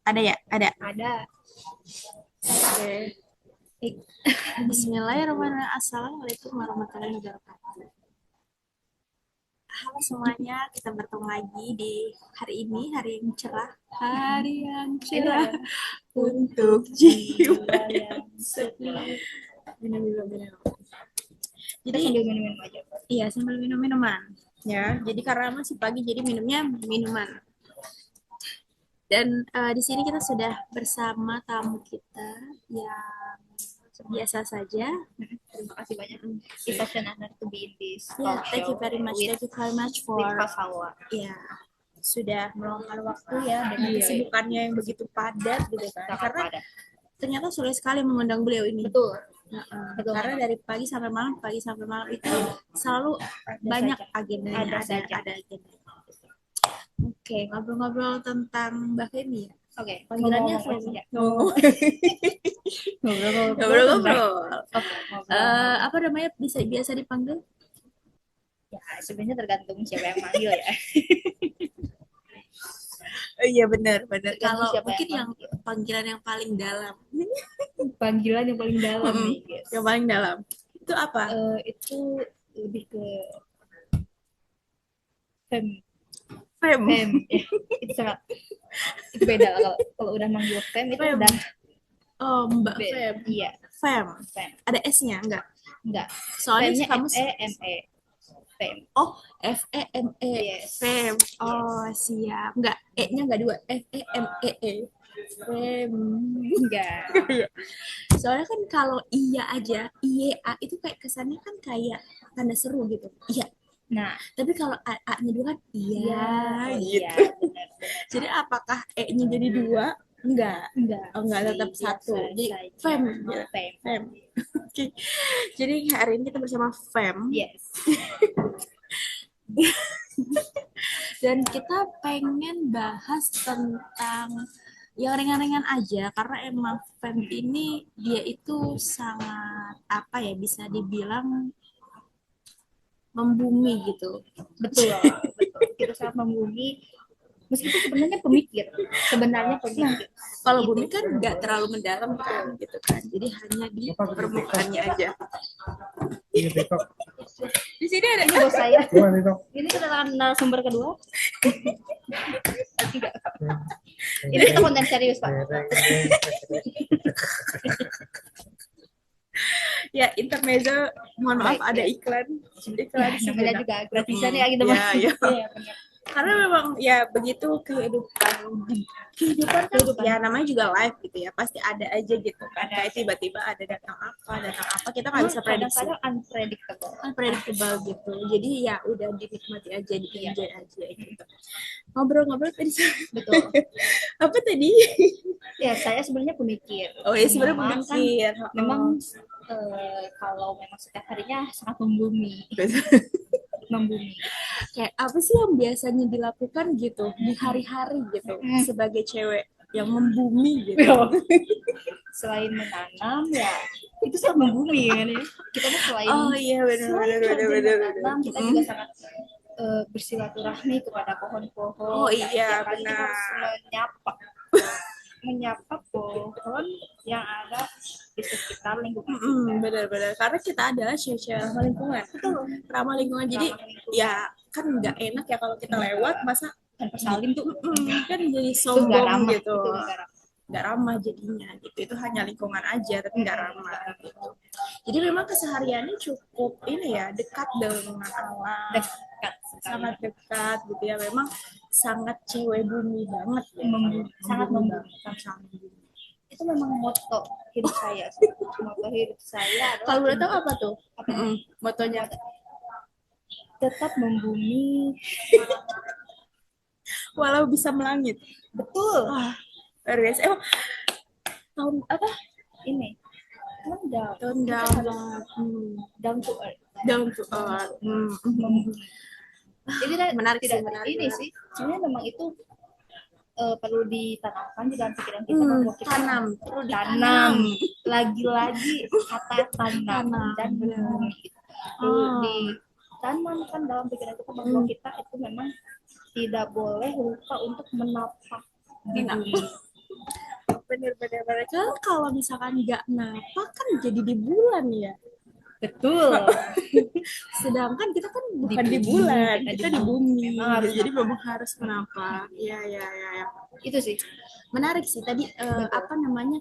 Ada ya? Ada. Ada. Oke. Bismillahirrahmanirrahim. Assalamualaikum warahmatullahi wabarakatuh. Halo semuanya, kita bertemu lagi di hari ini, hari yang cerah. Hari yang cerah untuk jiwa yang sepi. Minum. Jadi Sambil minum aja. iya, sambil minum minuman. Ya, jadi karena masih pagi, jadi minumnya minuman. Dan di sini kita sudah bersama tamu kita yang biasa saja. Terima kasih banyak. It's such an honor to be in this Yeah, talk thank you show very much. with Thank you very much for Pak Salwa. ya sudah meluangkan waktu ya dengan kesibukannya yang begitu padat gitu kan. Sangat Karena padat. ternyata sulit sekali mengundang beliau ini. Betul. Betul. Karena dari pagi sampai malam itu selalu banyak agendanya, ada agenda. Oke, ngobrol-ngobrol tentang Mbak Femi ya. Oke, Panggilannya ngomong-ngomong Femi. aja. Ngobrol-ngobrol. Oke, Apa namanya biasa dipanggil? ya sebenarnya tergantung siapa yang manggil ya. Oh, iya benar. Tergantung Kalau siapa mungkin yang yang panggilan yang paling dalam. Panggilan yang paling dalam nih, guys. Yang paling dalam. Itu apa? Itu lebih ke fem. Fem. Ya, itu sangat itu beda lah kalau udah manggil fem itu udah Mbak beda. Fem. Iya, Fem. fem. Ada S-nya enggak? Soalnya Femnya kamu FEME. Fem. Oh, FEME. Yes. Fem. Oh, siap. Enggak, E-nya enggak dua. FEMEE. Fem. Enggak. Soalnya kan kalau iya aja, IYA itu kayak kesannya kan kayak tanda seru gitu. Iya. Nah, Tapi kalau A-nya dua kan iya, gitu. iya, benar. Jadi apakah E-nya jadi dua? Enggak. Oh, enggak, tetap satu. Jadi Fem. Fem. Oke. Jadi hari ini kita bersama Fem. Yes. Dan kita pengen bahas tentang yang ringan-ringan aja karena emang Fem ini dia itu sangat apa ya, bisa dibilang membumi gitu. Betul. Kita sangat membumi. Meskipun sebenarnya pemikir. Kalau bumi kan nggak terlalu mendalam gitu kan. Jadi hanya di permukaannya aja. Di sini ada bos saya. Ini kedatangan narasumber kedua. Ini kita konten serius, Pak. Ya, intermezzo, mohon maaf ada iklan. Namanya juga gratisan ya gitu, Mas. Iya, benar. Karena memang ya begitu kehidupan kan ya namanya juga live gitu ya, pasti ada aja gitu kan, kayak tiba-tiba ada datang apa kita nggak bisa prediksi. Kadang-kadang unpredictable gitu, jadi ya udah dinikmati aja, di-enjoy aja gitu. Ngobrol-ngobrol tadi. Betul. Apa tadi? Ya, saya sebenarnya pemikir. Oh ya, sebenarnya pemikir kan, memang kalau memang setiap harinya sangat membumi. Membumi. Kayak apa sih yang biasanya dilakukan gitu di hari-hari gitu sebagai cewek yang membumi gitu? Selain menanam ya itu sangat membumi kan ya. Kita tuh selain benar. Kita juga sangat bersilaturahmi kepada pohon-pohon. Oh iya, benar. Menyapa pohon yang ada di sekitar lingkungan. Benar-benar, karena kita adalah cewek-cewek ramah lingkungan. Betul. Ramah lingkungan. Jadi ya kan nggak enak ya kalau kita lewat masa tanpa salim tuh kan jadi sombong gitu. Nggak ramah jadinya gitu. Itu hanya lingkungan aja tapi nggak ramah gitu. Jadi memang kesehariannya cukup ini ya, dekat dengan alam. Sangat dekat gitu ya, memang sangat cewek bumi banget ya. Sangat membumi. Itu memang moto hidup saya. Moto hidup saya adalah, kalau boleh tahu apa tuh motonya? Tetap membumi walau bisa melangit. Betul. Luar biasa. Tahun apa ini? Down to earth. Jadi menarik tidak ini sih. Sebenarnya memang itu perlu ditanamkan di dalam pikiran kita bahwa kita tanam. Lagi-lagi kata tanam dan bumi perlu ditanamkan dalam pikiran kita bahwa kita itu memang tidak boleh lupa untuk menapak di bumi. bener kan kalau misalkan nggak napa kan jadi di bulan ya. Betul. Sedangkan kita kan bukan di bulan, kita di bumi. Harus Jadi memang harus menapa. Iya, iya, iya. Ya. Itu sih Menarik sih tadi apa namanya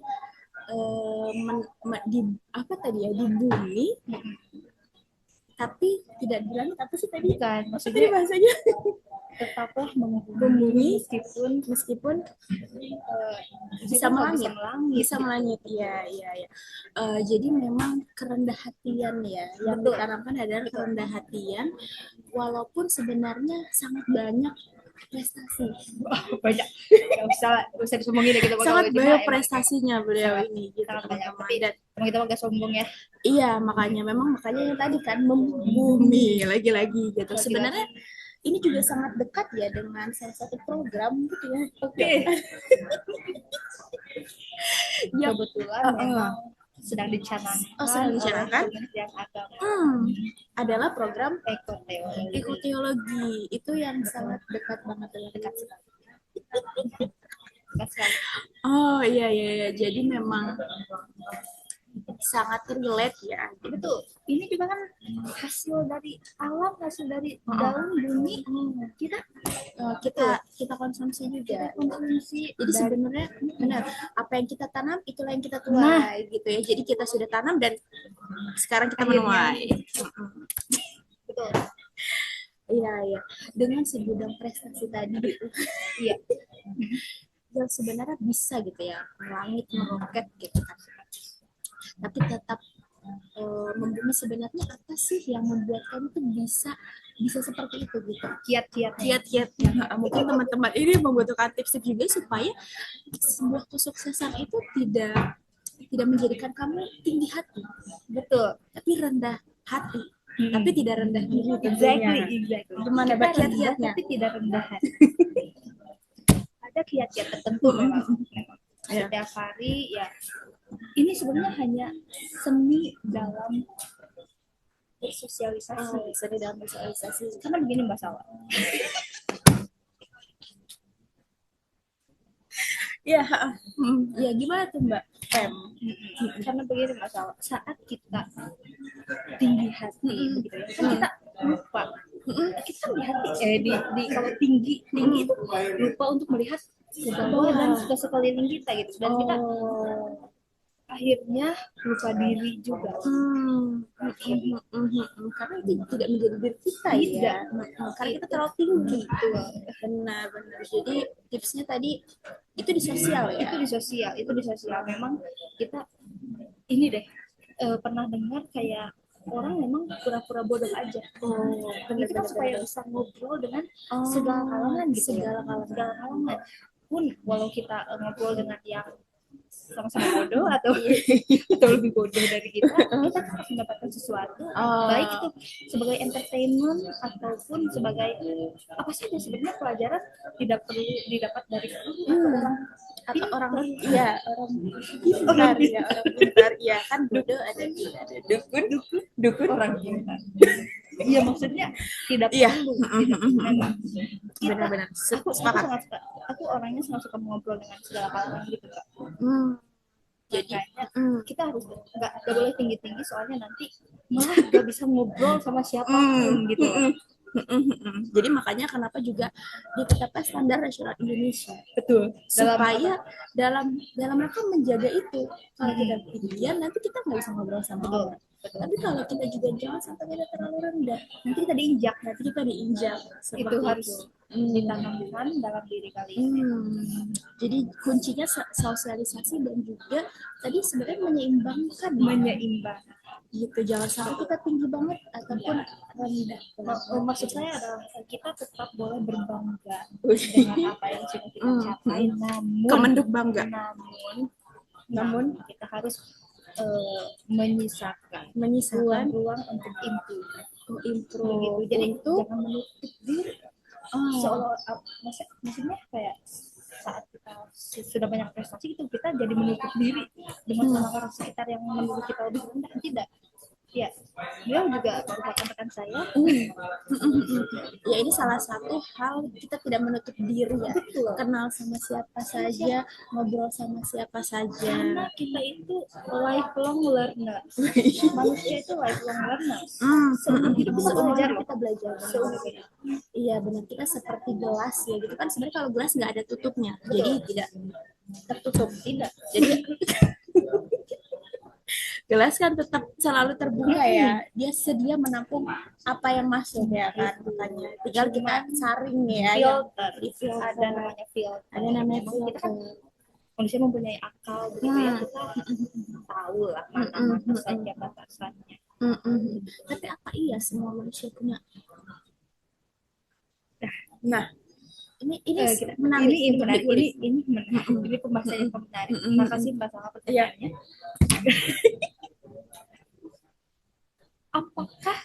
di apa tadi ya di bumi, tapi tidak di langit apa sih tadi? kan, Apa maksudnya tadi bahasanya? tetaplah membumi Membumi meskipun bisa melangit. bisa melangit. Iya, iya, iya. Jadi memang kerendah hatian ya, yang Betul. ditanamkan adalah kerendah hatian, walaupun sebenarnya sangat banyak prestasi. Banyak, nggak usah disombongin ya, kita bakal Sangat cuma banyak emang prestasinya beliau ini gitu sangat banyak. teman-teman. Tapi Dan emang kita agak sombong ya. iya, makanya yang tadi kan membumi lagi-lagi gitu. Lagi-lagi. Sebenarnya ini juga sangat dekat ya dengan salah satu program gitu ya. Oke. Yang Kebetulan memang sedang dicanangkan sedang dicanangkan oleh Kementerian Agama. adalah program Ekoteologi. ekoteologi itu yang sangat dekat banget dengan Dekat sekali. Oh iya, iya, iya. Jadi memang sangat relate ya. Betul. Ini juga kan hasil dari alam, hasil dari daun bumi. Kita konsumsi juga. Konsumsi. Jadi sebenarnya benar apa yang kita tanam itulah yang kita tuai gitu ya. Jadi kita sudah tanam dan sekarang kita menuai. Betul. Iya, iya. Dengan segudang prestasi tadi gitu. Iya. Yang sebenarnya bisa gitu ya, melangit, meroket gitu kan. Tapi tetap membumi sebenarnya apa sih yang membuatkan itu bisa seperti itu gitu. Kiat-kiatnya. Mungkin teman-teman ini membutuhkan tips juga supaya sebuah kesuksesan itu tidak menjadikan kamu tinggi hati. Betul. Tapi rendah hati. Tapi tidak rendah diri. Exactly. Gimana kiat-kiatnya? Tapi tidak rendah hati. Ada kiat-kiat tertentu memang. Setiap hari ya. Ini sebenarnya hanya seni dalam bersosialisasi. Karena begini Mbak Sawa. Ya, gimana tuh Mbak? Karena begini Mbak Sawa, saat kita tinggi hati, gitu ya, kan kita lupa. Kita melihat di kalau tinggi itu lupa untuk melihat ke bawah dan ke sekeliling kita gitu, dan kita akhirnya lupa diri juga. Karena itu tidak menjadi diri kita ya. Karena kita terlalu tinggi. Benar. Jadi tipsnya tadi itu di sosial ya. Itu di sosial. Memang kita ini deh pernah dengar kayak orang memang pura-pura bodoh aja. Itu kan supaya bisa ngobrol dengan segala kalangan gitu. Segala kalangan. Pun walau kita ngobrol dengan yang sama-sama bodoh atau lebih bodoh dari kita harus mendapatkan sesuatu, baik itu sebagai entertainment ataupun sebagai apa saja. Sebenarnya pelajaran tidak perlu didapat dari orang pintar ya kan, bodoh ada dukun orang pintar. Iya, maksudnya tidak perlu. Benar-benar. Aku orangnya sangat suka mengobrol dengan segala kalangan gitu Kak. Jadi kita harus nggak boleh tinggi-tinggi, soalnya nanti malah nggak bisa ngobrol sama siapapun gitu. Jadi makanya kenapa juga ditetapkan standar nasional Indonesia. Betul. Supaya dalam rangka menjaga itu, kalau tidak tinggian nanti kita nggak bisa ngobrol sama orang. Tapi kalau kita juga jangan sampai kita terlalu rendah, nanti kita diinjak. Itu harus ditanamkan dalam diri kalian. Jadi kuncinya sosialisasi dan juga tadi sebenarnya menyeimbangkan gitu. Jangan sampai kita tinggi banget ataupun rendah. Maksud saya adalah kita tetap boleh berbangga dengan apa yang sudah kita capai, namun kita harus menyisakan ruang untuk improve. Jadi jangan menutup diri. Maksudnya kayak saat kita sudah banyak prestasi itu kita jadi menutup diri dengan orang-orang sekitar yang menurut kita lebih rendah. Tidak, Ya, dia juga merupakan rekan saya. Ya ini salah satu hal kita tidak menutup diri ya. Betul. Kenal sama siapa saja, ngobrol sama siapa saja. Karena kita itu lifelong learner. Manusia itu lifelong learner. Seumur hidup kita belajar, kita belajar. Iya benar, kita seperti gelas ya gitu kan. Sebenarnya kalau gelas nggak ada tutupnya, jadi tidak tertutup, tidak. Jadi gelas kan tetap selalu terbuka ya, dia sedia menampung apa yang masuk ya kan, makanya tinggal kita saring ya, filter, di filter. ada namanya filter. Ada namanya Memang filter. kita kan manusia mempunyai akal begitu ya, kita tahu lah mana saja batasannya. Tapi apa iya semua manusia punya? Nah, ini menarik. Ini menarik. Ini pembahasan yang menarik. Terima kasih Mbak sama pertanyaannya. Apakah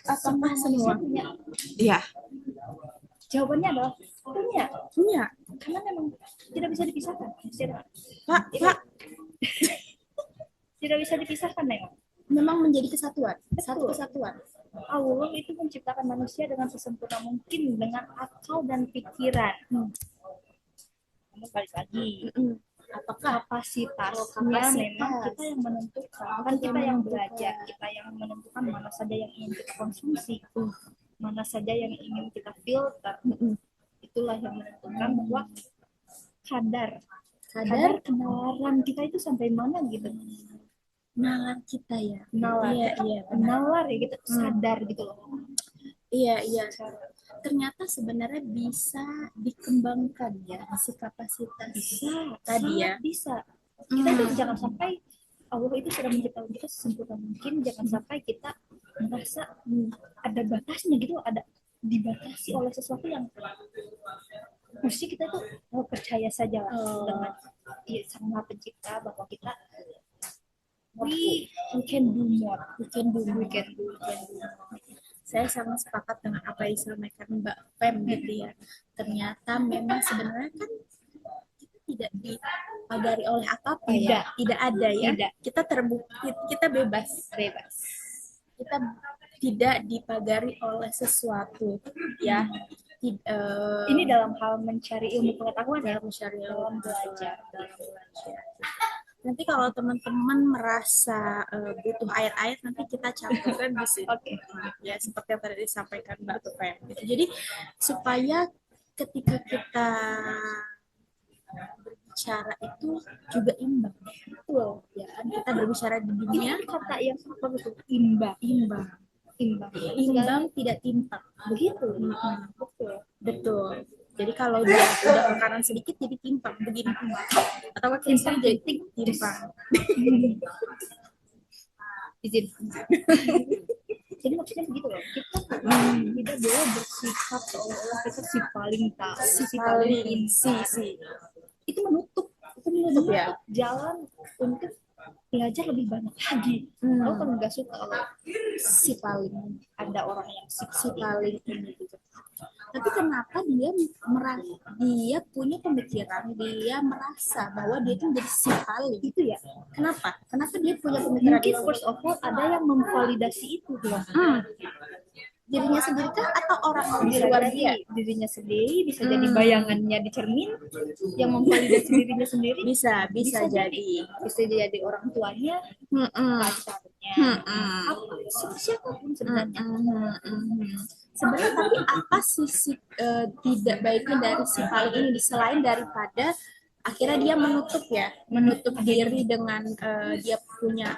semua punya? Iya. Jawabannya adalah punya. Karena memang tidak bisa dipisahkan. Pak. Tidak bisa dipisahkan memang menjadi kesatuan. Satu kesatuan. Allah itu menciptakan manusia dengan sesempurna mungkin dengan akal dan pikiran. Namun balik lagi, apakah kapasitasnya memang kita yang menentukan? Kan kita yang belajar, kita yang menentukan mana saja yang ingin kita konsumsi, mana saja yang ingin kita filter. Itulah yang menentukan bahwa kadar kenalan kita itu sampai mana gitu. Nalar kita ya. Nalar ya gitu, sadar gitu loh. Iya. Ternyata sebenarnya bisa dikembangkan ya si kapasitas. Bisa. Kita tuh jangan sampai Allah itu sudah menciptakan kita sesempurna mungkin, jangan sampai kita merasa ada batasnya gitu, ada dibatasi oleh sesuatu yang mesti kita tuh percaya saja dengan Sang Maha Pencipta bahwa kita we can do more. Saya sangat sepakat dengan apa yang disampaikan Mbak Pem gitu ya. Ternyata memang sebenarnya kan kita tidak dipagari oleh apapun, tidak ada ya. Kita terbukti, kita bebas. Kita tidak dipagari oleh sesuatu ya. Ini dalam hal mencari ilmu pengetahuan ya, dalam belajar. Nanti kalau teman-teman merasa butuh ayat-ayat, nanti kita cantumkan di sini. Ya seperti yang tadi disampaikan Mbak Tupem. Gitu. Jadi supaya ketika kita berbicara itu juga imbang. Betul. Ya kan kita berbicara di dunia. Ini kata yang apa betul? Imbang, tidak timpang. Begitu. Betul. Jadi kalau dia udah makanan sedikit jadi timpang begini, atau timpang jadi timpang. Izin. Jadi maksudnya begitu loh. Kita tidak boleh bersikap seolah-olah kita si paling tahu, si paling itu menutup ya jalan untuk belajar lebih banyak lagi. Aku kan nggak suka kalau si paling, ada orang yang si paling ini gitu. Tapi kenapa dia punya pemikiran, dia merasa bahwa dia itu menjadi si paling itu ya? Kenapa dia punya pemikiran? Mungkin first of all ada yang memvalidasi itu dirinya sendiri kah atau orang di luar dia? Dirinya sendiri, bisa jadi bayangannya di cermin yang memvalidasi dirinya sendiri. Bisa jadi orang tuanya, pacarnya, siapapun sebenarnya. Sebenarnya tapi apa sisi tidak baiknya dari si paling ini selain daripada akhirnya dia menutup diri dengan dia punya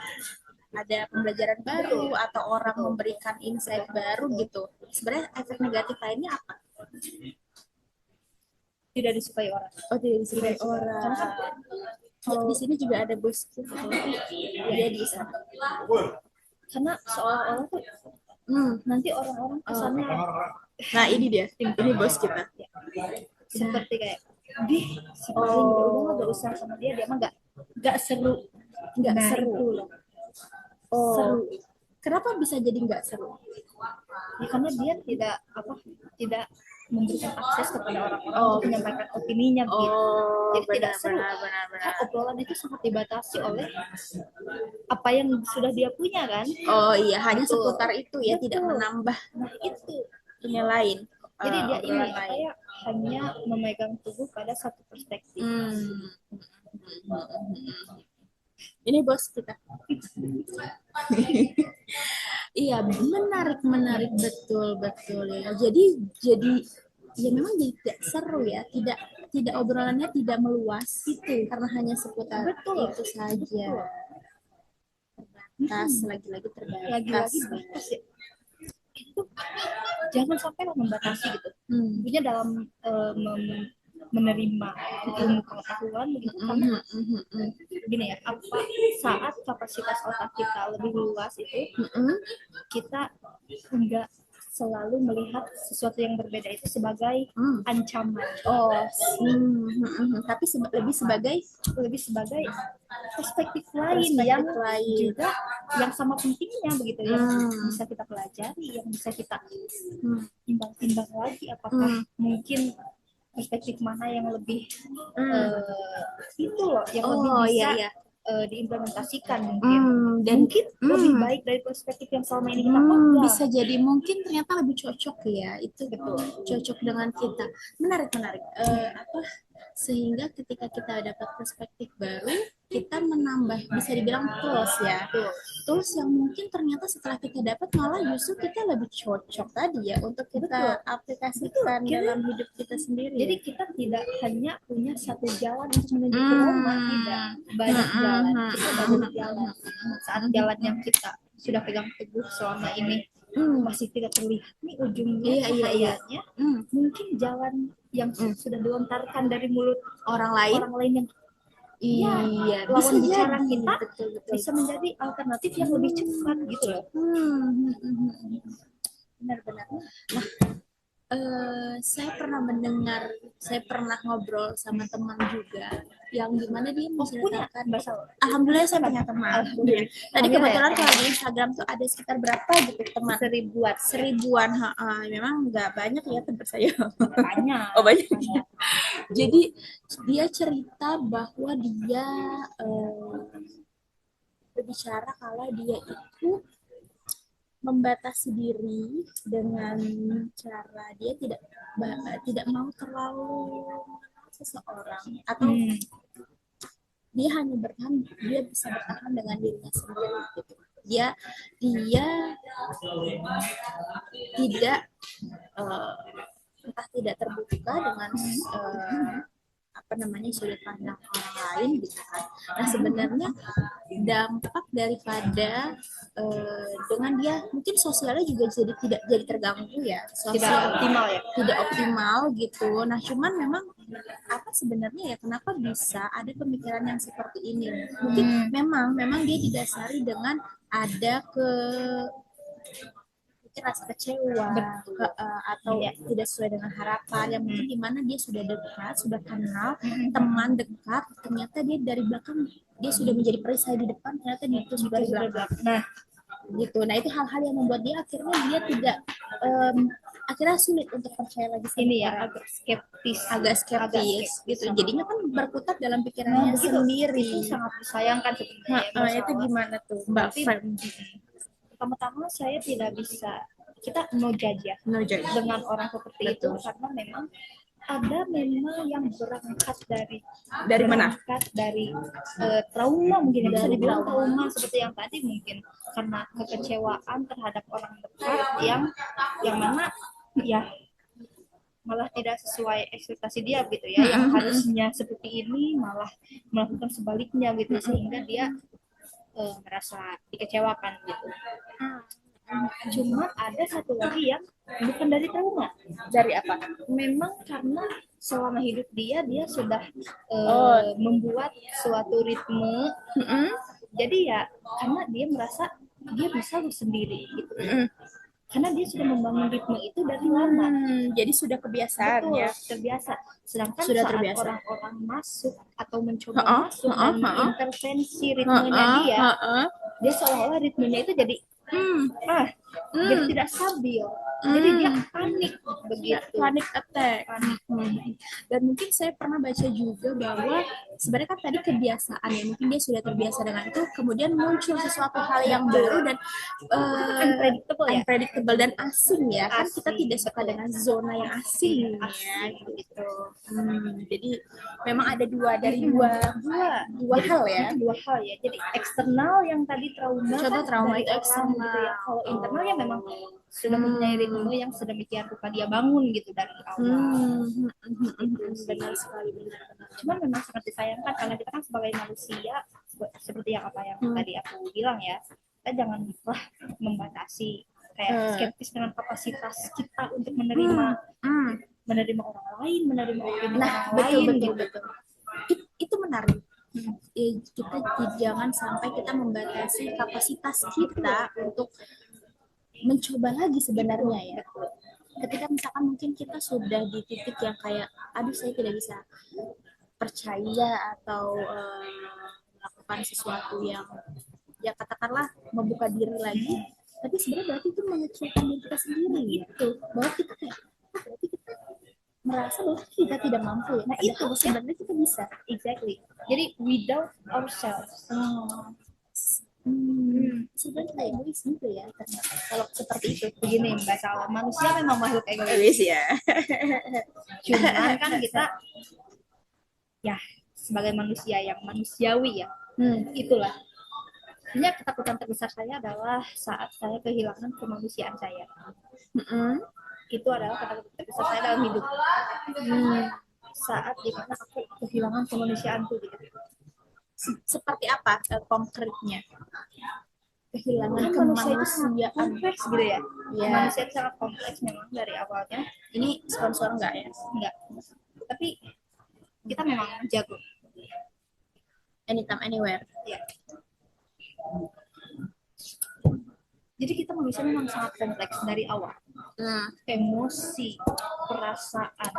ada pembelajaran baru atau orang memberikan insight baru gitu. Sebenarnya efek negatif lainnya apa? Tidak disukai orang. Tidak disukai orang. Di sini juga ada bos dia di sana. Karena seolah-olah tuh nanti orang-orang kesannya. Nah ini dia, ini bos kita. Seperti kayak, si paling udah gak usah sama dia mah gak seru. Seru loh. Seru. Kenapa bisa jadi nggak seru? Ya, karena dia tidak memberikan akses kepada orang-orang untuk menyampaikan opininya gitu. Jadi tidak seru. Kan obrolan itu sangat dibatasi oleh apa yang sudah dia punya kan. Oh iya, hanya seputar itu ya, tidak menambah itu yang lain. Jadi dia ini kayak hanya memegang teguh pada satu perspektif. Ini bos kita. Iya, menarik betul ya. Jadi ya memang jadi tidak seru ya, tidak obrolannya tidak meluas itu karena hanya seputar itu saja. Terbatas, lagi-lagi terbatas. Lagi-lagi batas ya. Itu jangan sampai membatasi gitu. Punya dalam menerima ilmu pengetahuan begitu karena gini ya, apa saat kapasitas otak kita lebih luas itu kita enggak selalu melihat sesuatu yang berbeda itu sebagai ancaman. Tapi lebih sebagai perspektif lain yang juga yang sama pentingnya begitu ya, bisa kita pelajari, yang bisa kita timbang-timbang lagi apakah mungkin perspektif mana yang lebih itu loh yang lebih bisa diimplementasikan mungkin dan mungkin lebih baik dari perspektif yang selama ini kita pegang. Bisa jadi mungkin ternyata lebih cocok ya, itu betul cocok dengan kita. Menarik sehingga ketika kita dapat perspektif baru kita menambah, bisa dibilang tools yang mungkin ternyata setelah kita dapat malah justru kita lebih cocok tadi ya untuk kita aplikasikan dalam hidup kita sendiri. Jadi kita tidak hanya punya satu jalan untuk menuju ke Roma, tidak banyak jalan, kita banyak jalan. Saat jalan yang kita sudah pegang teguh selama ini masih tidak terlihat nih ujungnya cahayanya, mungkin jalan yang sudah dilontarkan dari mulut orang lain yang lawan bicara kita betul. Bisa menjadi alternatif yang lebih cepat gitu loh. Benar-benar. Nah, saya pernah ngobrol sama teman juga yang gimana dia menceritakan alhamdulillah saya punya teman. Tadi kebetulan kalau di Instagram tuh ada sekitar berapa gitu teman, seribuan. Memang nggak banyak ya teman saya. Banyak. Jadi dia cerita bahwa dia berbicara kalau dia itu membatasi diri dengan cara dia tidak mau terlalu seseorang atau dia hanya dia bisa bertahan dengan dirinya sendiri gitu. Dia tidak entah tidak terbuka dengan sudut pandang orang lain gitu kan. Nah sebenarnya dampak daripada dengan dia mungkin sosialnya juga tidak jadi terganggu ya, tidak optimal gitu. Nah cuman memang apa sebenarnya ya kenapa bisa ada pemikiran yang seperti ini? Mungkin memang dia didasari dengan ada rasa kecewa atau tidak sesuai dengan harapan yang mungkin dimana dia sudah dekat, sudah kenal teman dekat, ternyata dia dari belakang dia sudah menjadi perisai di depan, ternyata dia itu dari belakang. Gitu. Nah itu hal-hal yang membuat dia akhirnya tidak akhirnya sulit untuk percaya lagi ini ya, agak skeptis gitu. Jadinya kan berkutat dalam pikirannya sendiri. Itu sangat disayangkan sebenarnya. Itu gimana tuh Mbak Fem? Pertama-tama saya tidak bisa, kita no judge dengan orang seperti itu karena memang ada yang berangkat dari mana? Dari trauma mungkin bisa dibilang trauma seperti yang tadi mungkin karena kekecewaan terhadap orang dekat yang mana ya malah tidak sesuai ekspektasi dia gitu ya, yang harusnya seperti ini malah melakukan sebaliknya gitu sehingga dia merasa dikecewakan gitu. Cuma ada satu lagi yang bukan dari trauma. Dari apa? Memang karena selama hidup dia sudah membuat suatu ritme. Jadi ya karena dia merasa dia bisa sendiri gitu. Karena dia sudah membangun ritme itu dari lama. Jadi sudah kebiasaan. Betul, ya. Terbiasa. Sedangkan sudah saat terbiasa. orang-orang masuk atau mencoba masuk dan intervensi ritmenya dia seolah-olah ritmenya itu jadi jadi tidak stabil. Jadi dia panik begitu. Panic attack. Dan mungkin saya pernah baca juga bahwa sebenarnya kan tadi kebiasaan ya, mungkin dia sudah terbiasa dengan itu, kemudian muncul sesuatu hal yang baru dan unpredictable dan asing ya. Kan kita tidak suka dengan zona yang asing ya gitu. Jadi memang ada dua hal ya. Dua hal ya. Jadi eksternal yang tadi trauma. Contoh trauma itu eksternal. Gitu ya. Kalau internal ya memang sudah mempunyai ritme yang sedemikian rupa dia bangun gitu dari awal. Benar sekali, benar. Cuman memang sangat disayangkan karena kita kan sebagai manusia seperti yang apa yang tadi aku bilang ya, kita janganlah membatasi kayak skeptis dengan kapasitas kita untuk menerima orang lain, menerima opini orang lain gitu. Itu menarik. Kita jangan sampai kita membatasi kapasitas kita untuk mencoba lagi sebenarnya ya. Ketika misalkan mungkin kita sudah di titik yang kayak aduh saya tidak bisa percaya atau melakukan sesuatu yang ya katakanlah membuka diri lagi, tapi sebenarnya berarti itu mengecilkan diri kita sendiri gitu, bahwa kita kayak berarti kita merasa bahwa kita tidak mampu ya. Nah itu sebenarnya kita bisa. Exactly. Jadi without ourselves. Sebenarnya kita egois juga ya ternyata. Kalau seperti itu begini Mbak Sala, manusia memang makhluk egois ya. Cuman kan kita ya sebagai manusia yang manusiawi ya, itulah. Sebenarnya ketakutan terbesar saya adalah saat saya kehilangan kemanusiaan saya. Itu adalah ketakutan terbesar saya dalam hidup. Saat dimana aku kehilangan kemanusiaanku gitu. Seperti apa konkretnya? Kehilangan kemanusiaan kompleks gitu ya. Manusia itu sangat kompleks memang dari awalnya. Ini sponsor enggak ya? Enggak. Tapi kita memang jago. Anytime, anywhere. Ya. Jadi kita manusia memang sangat kompleks dari awal. Emosi, perasaan,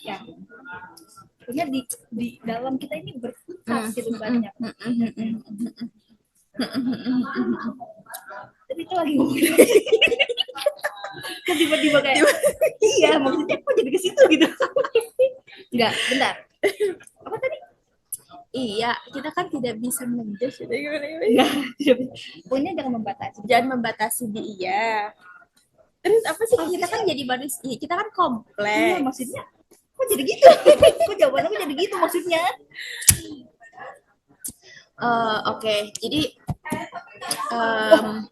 ya, punya di dalam kita ini berputar gitu banyak. Tapi itu lagi ngomong. Tiba-tiba kayak, iya maksudnya kok jadi ke situ gitu. Enggak, bentar. Apa tadi? Iya, kita kan tidak bisa menjudge. Pokoknya jangan membatasi. Jangan membatasi dia. Terus apa sih kita kan jadi manusia, kita kan kompleks. Iya, maksudnya kok jadi gitu? Kok jawaban aku jadi gitu maksudnya? Oke, jadi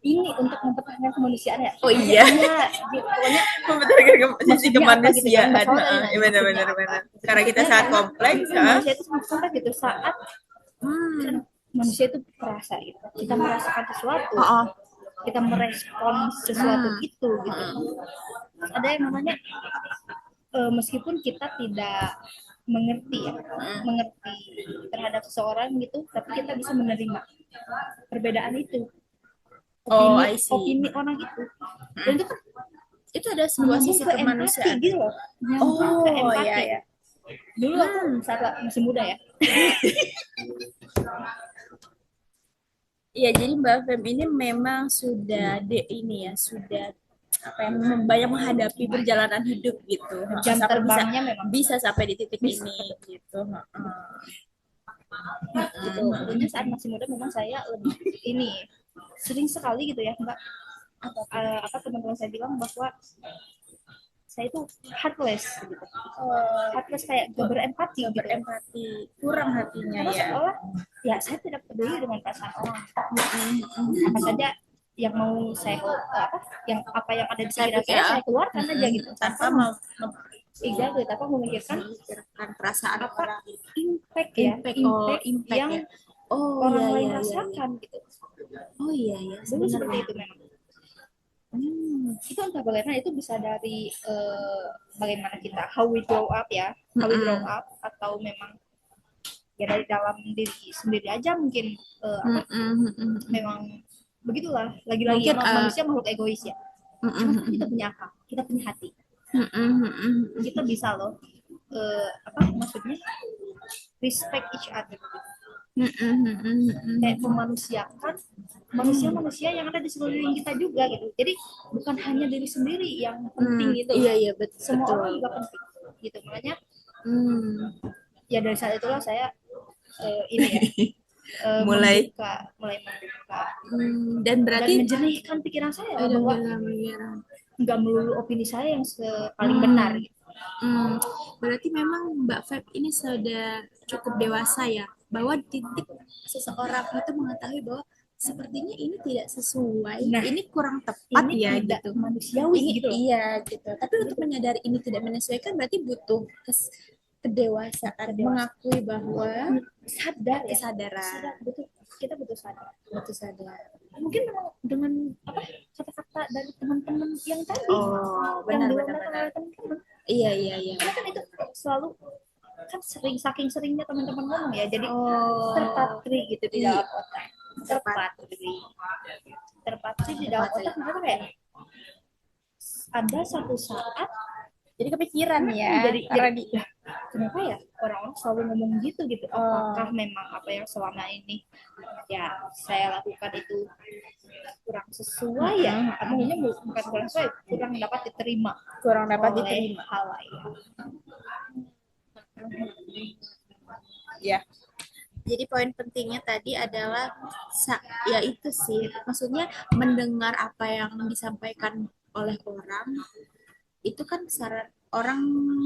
ini untuk mempertahankan kemanusiaan ya. Oh iya. Pokoknya mempertahankan sisi kemanusiaan. Benar. Karena kita sangat kompleks. Manusia itu sangat kompleks gitu saat manusia itu perasa gitu. Kita merasakan sesuatu. Kita merespon sesuatu itu gitu. Ada yang namanya meskipun kita tidak mengerti terhadap seseorang gitu, tapi kita bisa menerima perbedaan itu, opini orang itu, dan itu ada sebuah sisi kemanusiaan gitu loh. Iya. Dulu aku saat masih muda ya. Iya, jadi Mbak Fem ini memang sudah sudah banyak menghadapi perjalanan hidup gitu. Jam terbangnya memang bisa sampai di titik ini gitu. Gitu. Tentunya saat masih muda memang saya lebih sering sekali gitu ya Mbak. Teman-teman saya bilang bahwa saya itu heartless gitu. Heartless kayak gak berempati, kurang hatinya. Karena seolah ya saya tidak peduli dengan perasaan orang. Apa saja yang mau saya yang ada di pikiran saya keluarkan aja gitu tanpa tanpa memikirkan perasaan orang, impact yang orang lain rasakan gitu. Iya dulu seperti itu memang. Itu entah bagaimana, itu bisa dari bagaimana kita how we grow up atau memang ya dari dalam diri sendiri aja mungkin memang begitulah, lagi-lagi manusia makhluk egois ya. Cuma kita punya akal, kita punya hati, kita bisa loh maksudnya respect each other, kayak memanusiakan manusia-manusia yang ada di sekeliling kita juga gitu. Jadi bukan hanya diri sendiri yang penting gitu. Iya betul. Semua orang juga penting gitu. Makanya ya dari saat itulah saya ini ya mulai membuka dan berarti menjernihkan pikiran saya bahwa nggak melulu opini saya yang paling benar gitu. Berarti memang Mbak Feb ini sudah cukup dewasa ya, bahwa titik seseorang itu mengetahui bahwa sepertinya ini tidak sesuai, ini kurang tepat ini ya tidak gitu, manusiawi ini gitu. Iya gitu. Tapi untuk menyadari ini tidak menyesuaikan berarti butuh kedewasaan, mengakui bahwa kesadaran. Kita butuh sadar. Mungkin dengan apa kata-kata dari teman-teman yang tadi, benar. teman-teman. Iya. Karena kan itu selalu kan saking seringnya teman-teman ngomong ya, jadi terpatri gitu di dalam otak. Terpatri di dalam otak, mereka kayak ada satu saat jadi kepikiran ya. Jadi kenapa ya orang-orang selalu ngomong gitu. Apakah memang apa yang selama ini ya saya lakukan itu kurang sesuai ya? Artinya bukan kurang sesuai, kurang dapat diterima halayak. Ya. Jadi poin pentingnya tadi adalah ya itu sih, maksudnya mendengar apa yang disampaikan oleh orang itu kan orang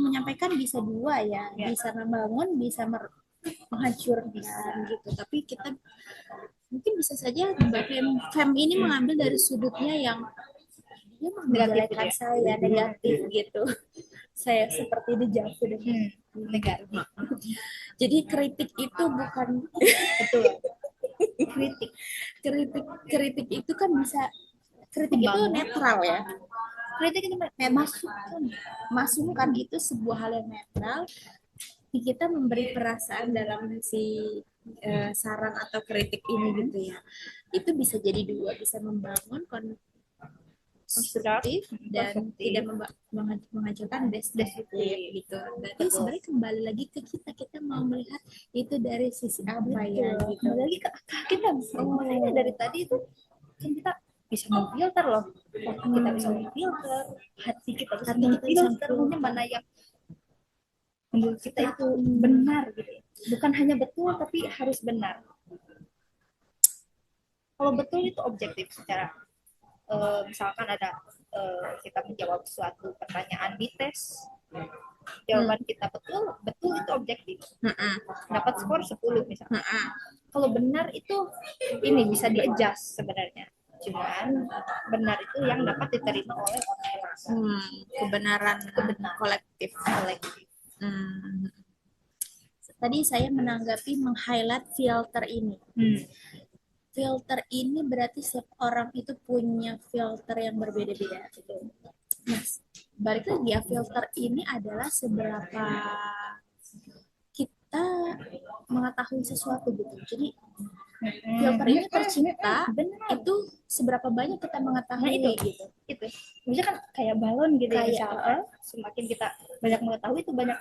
menyampaikan bisa dua ya, bisa membangun, bisa menghancurkan gitu. Tapi kita mungkin bisa saja Mbak Fem ini mengambil dari sudutnya yang dia menjelekan saya negatif gitu. Saya seperti dejavu negatif. Jadi kritik itu bukan betul. kritik itu kan bisa, kritik itu netral ya. Kritik itu masukan itu sebuah hal yang netral. Kita memberi perasaan dalam si saran atau kritik ini gitu ya. Itu bisa jadi dua, bisa membangun konstruktif dan tidak menghancurkan destruktif gitu. Berarti sebenarnya kembali lagi ke kita mau melihat itu dari sisi apa ya gitu. Kembali lagi ke kita. Makanya dari tadi itu kan kita bisa memfilter loh. Kita bisa memfilter, hati kita bisa memfilter mana yang menurut kita itu benar gitu. Bukan hanya betul tapi harus benar. Kalau betul itu objektif secara misalkan ada kita menjawab suatu pertanyaan di tes, jawaban kita betul itu objektif, dapat skor 10 misalnya. Kalau benar itu ini bisa di-adjust sebenarnya, cuman benar itu yang dapat diterima oleh orang lain. Kebenaran kolektif. Tadi saya menanggapi meng-highlight filter ini. Filter ini berarti setiap orang itu punya filter yang berbeda-beda gitu. Nah, balik lagi ya, filter ini adalah seberapa kita mengetahui sesuatu gitu. Jadi filter ini tercipta itu seberapa banyak kita mengetahui gitu. Maksudnya kan kayak balon gitu ya. Semakin kita banyak mengetahui itu banyak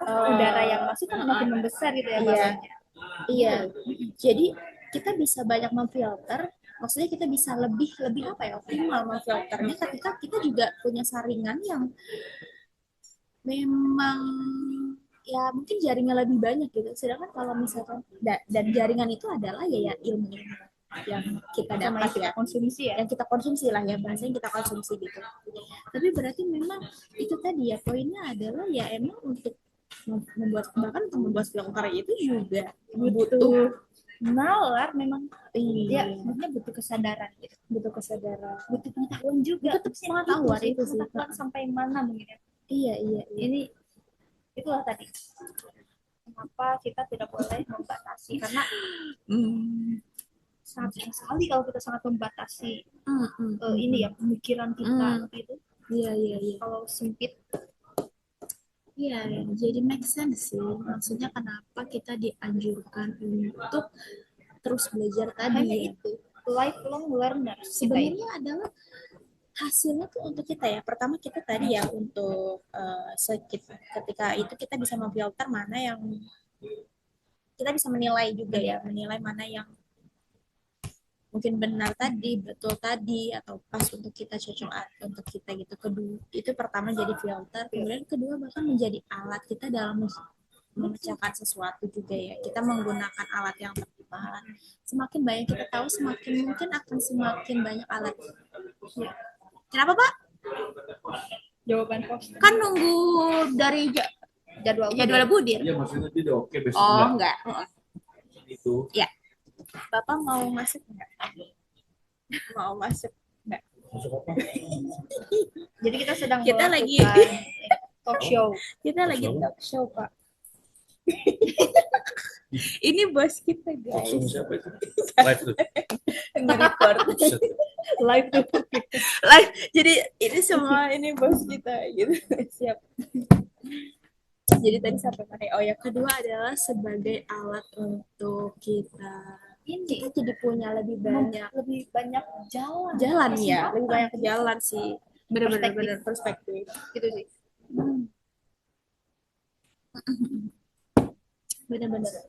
udara yang masuk kan makin membesar gitu ya balonnya. Iya. Jadi kita bisa banyak memfilter, maksudnya kita bisa lebih apa ya, optimal memfilternya ketika kita juga punya saringan yang memang ya mungkin jaringan lebih banyak gitu. Sedangkan kalau misalkan dan jaringan itu adalah ya ilmu yang kita dapat ya, konsumsi ya, yang kita konsumsi lah ya, bahasanya kita konsumsi gitu. Tapi berarti memang itu tadi ya, poinnya adalah ya emang untuk membuat, bahkan untuk membuat filter itu juga butuh nalar memang. Ya, maksudnya butuh kesadaran gitu. Butuh pengetahuan juga. Butuh pengetahuan itu sih. Sampai mana mungkin ya. Iya. Ini itulah tadi. Kenapa kita tidak boleh membatasi, karena sangat sekali kalau kita sangat membatasi ini ya pemikiran kita gitu. Iya. Kalau sempit. Iya, jadi make sense sih. Maksudnya kenapa kita dianjurkan untuk terus belajar tadi. Hanya itu, lifelong learner. Sebenarnya adalah hasilnya tuh untuk kita ya. Pertama kita tadi ya untuk ketika itu kita bisa memfilter mana yang kita bisa menilai juga ya, menilai mana yang mungkin benar tadi, betul tadi, atau pas untuk kita, cocok untuk kita gitu. Kedua itu pertama jadi filter, kemudian kedua bahkan menjadi alat kita dalam memecahkan sesuatu juga ya. Kita menggunakan alat yang tepat. Semakin banyak kita tahu, semakin mungkin akan semakin banyak alat. Ya. Kenapa Pak? Jawaban pos. Kan nunggu dari jadwal Budir. Iya, maksudnya tidak oke besok. Oh enggak. Itu. Ya. Bapak mau masuk enggak? Mau masuk enggak? Masuk apa? Jadi kita sedang kita lagi talk show. Kita lagi talk show, Pak. Ini bos kita, guys. Siapa itu? Live tuh. Nge-record. Live tuh. Live. Jadi ini semua ini bos kita gitu. Siap. Jadi tadi sampai mana? Oh ya, kedua adalah sebagai alat untuk kita jadi punya lebih banyak jalan ya, lebih banyak jalan sih. Bener-bener perspektif gitu sih. Bener-bener.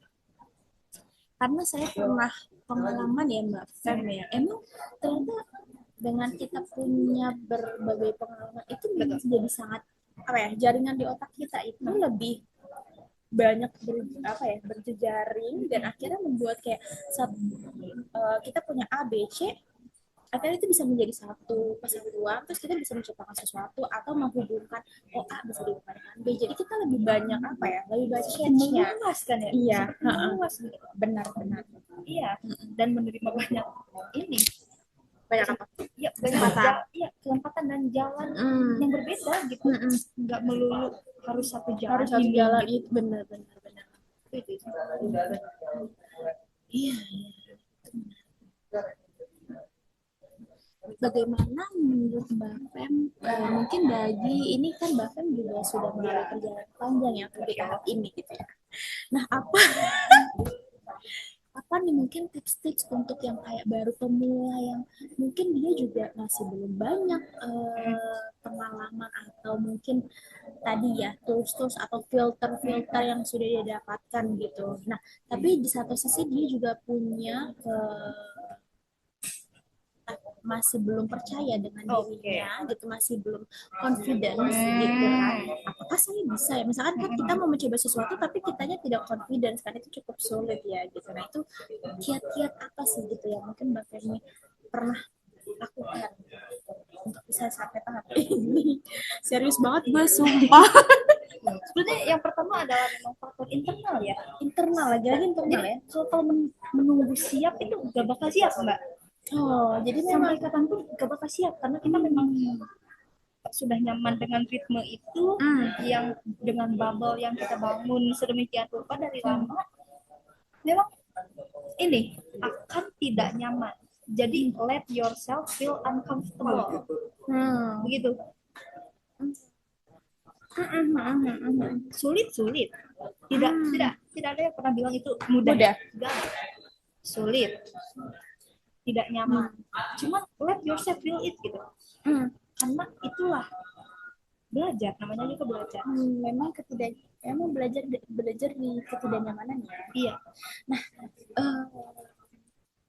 Karena saya pernah pengalaman ya Mbak Fem ya, emang ternyata dengan kita punya berbagai pengalaman itu menjadi sangat jaringan di otak kita itu lebih banyak berjejaring, dan akhirnya membuat kayak kita punya A, B, C, akhirnya itu bisa menjadi satu kesatuan, terus kita bisa menciptakan sesuatu atau menghubungkan A bisa dihubungkan dengan B. Jadi kita lebih banyak lebih banyak change-nya. Meluas kan ya? Iya, meluas gitu. Benar-benar. Iya, dan menerima banyak ini. Banyak apa? Ya, banyak kelempatan dan jalan yang berbeda gitu. Nggak melulu harus satu jalan. Harus satu jalan gitu. Itu benar. Iya. Bagaimana menurut Mbak Fem? Mungkin bagi ini kan Mbak Fem juga sudah melalui perjalanan panjang ya untuk tahap ini gitu ya. Nah, apa nih mungkin tips-tips untuk yang kayak baru pemula yang mungkin dia juga masih belum banyak pengalaman, atau mungkin tadi ya tools-tools atau filter-filter yang sudah dia dapatkan gitu. Nah, tapi di satu sisi dia juga punya masih belum percaya dengan dirinya gitu, masih belum confidence gitu kan. Apakah saya bisa ya, misalkan kan kita mau mencoba sesuatu tapi kitanya tidak confidence kan, itu cukup sulit ya gitu. Nah, itu kiat-kiat apa sih gitu ya mungkin Mbak Femi pernah lakukan untuk bisa sampai tahap ini? Serius banget gue, sumpah. Sebenarnya yang pertama adalah memang faktor internal ya. Internal internal ya. Kalau menunggu siap itu gak bakal siap Mbak. Oh, jadi sampai kapanpun gak bakal siap, karena kita memang sudah nyaman dengan ritme itu, yang dengan bubble yang kita bangun sedemikian rupa dari lama, memang ini akan tidak nyaman. Jadi let yourself feel uncomfortable. Begitu. Sulit. Tidak ada yang pernah bilang itu mudah. Sulit. Tidak nyaman, cuma let yourself feel it gitu. Karena itulah belajar, namanya juga belajar. Memang belajar di ketidaknyamanan ya. Iya. Nah,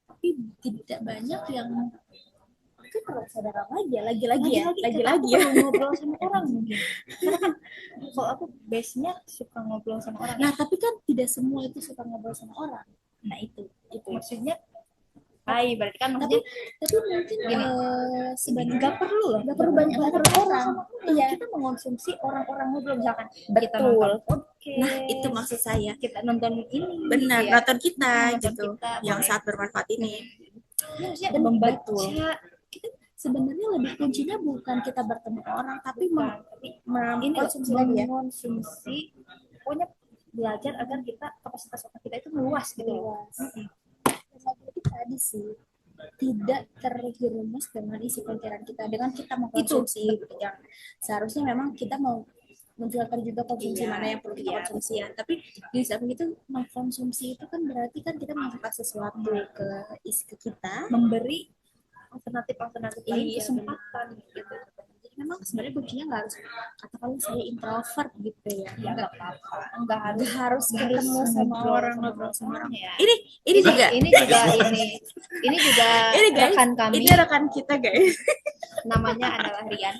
tapi tidak banyak yang mungkin kalau sadar lagi ya ngobrol sama orang mungkin. Karena kan kalau aku base-nya suka ngobrol sama orang. Nah, tapi kan tidak semua itu suka ngobrol sama orang. Nah, itu maksudnya berarti kan maksudnya tapi mungkin sebenarnya nggak perlu banyak orang. Iya, kita mengonsumsi orang-orang ngobrol misalkan. Betul. Nah, itu maksud saya. Kita nonton ini. Benar, ya. Nonton kita gitu. Yang sangat bermanfaat ini. Ya, dan membaca. Kita sebenarnya lebih kuncinya bukan kita bertemu orang, tapi mengkonsumsi. Pokoknya belajar agar kita kapasitas otak kita itu meluas gitu. Lagi tadi sih tidak terjerumus dengan isi pikiran kita dengan kita mengkonsumsi yang seharusnya memang kita mau menfilter juga konsumsi mana yang perlu kita konsumsi ya. Tapi di saat itu mengkonsumsi itu kan berarti kan kita masukkan sesuatu ke isi kita, memberi alternatif lain kesempatan gitu. Jadi memang sebenarnya kuncinya nggak harus katakan saya introvert gitu ya. Ya nggak apa-apa, nggak Harus ketemu sama orang, ngobrol sama orang. ya. Ini juga ini juga ini guys, rekan kami, ini rekan kita guys. namanya adalah Rian.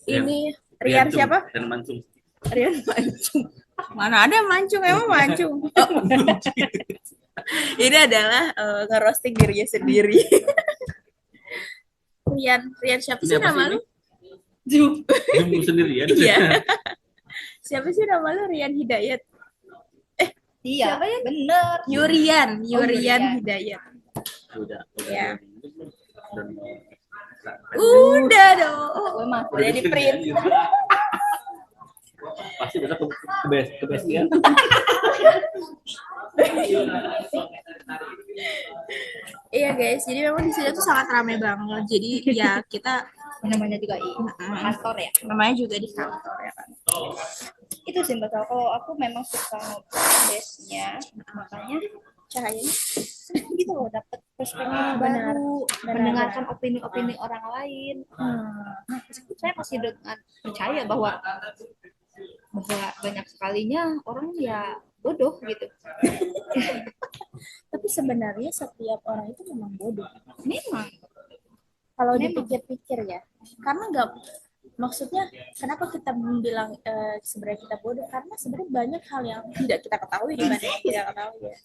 Ini Rian siapa? Dan Mancung. Rian Mancung. Mana ada Mancung, emang Mancung. Ini adalah ngerosting dirinya sendiri. Rian siapa sih nama lu? Jum sendiri ya. Iya. Siapa sih nama lu? Rian Hidayat. Iya, siapa ya? Bener. Yurian Yurian. Hidayat. Udah. Ya. Dan Udah dong. Gue mah Udah di print. pasti besok ke base ya. Iya guys, jadi memang di sini tuh sangat ramai banget. Jadi ya kita namanya juga kantor ya. namanya juga di kantor ya kan. Itu sih betul. Kalau aku memang suka ngobrol base-nya, makanya Cahayanya gitu loh, dapat perspektif benar. baru, mendengarkan opini-opini orang lain. Hmm. Saya masih dengan percaya bahwa banyak sekalinya orang ya bodoh gitu. Tapi sebenarnya setiap orang itu memang bodoh. Memang Kalau dipikir-pikir ya, karena nggak maksudnya kenapa kita bilang sebenarnya kita bodoh, karena sebenarnya banyak hal yang tidak kita ketahui dibanding yang kita ketahui ya.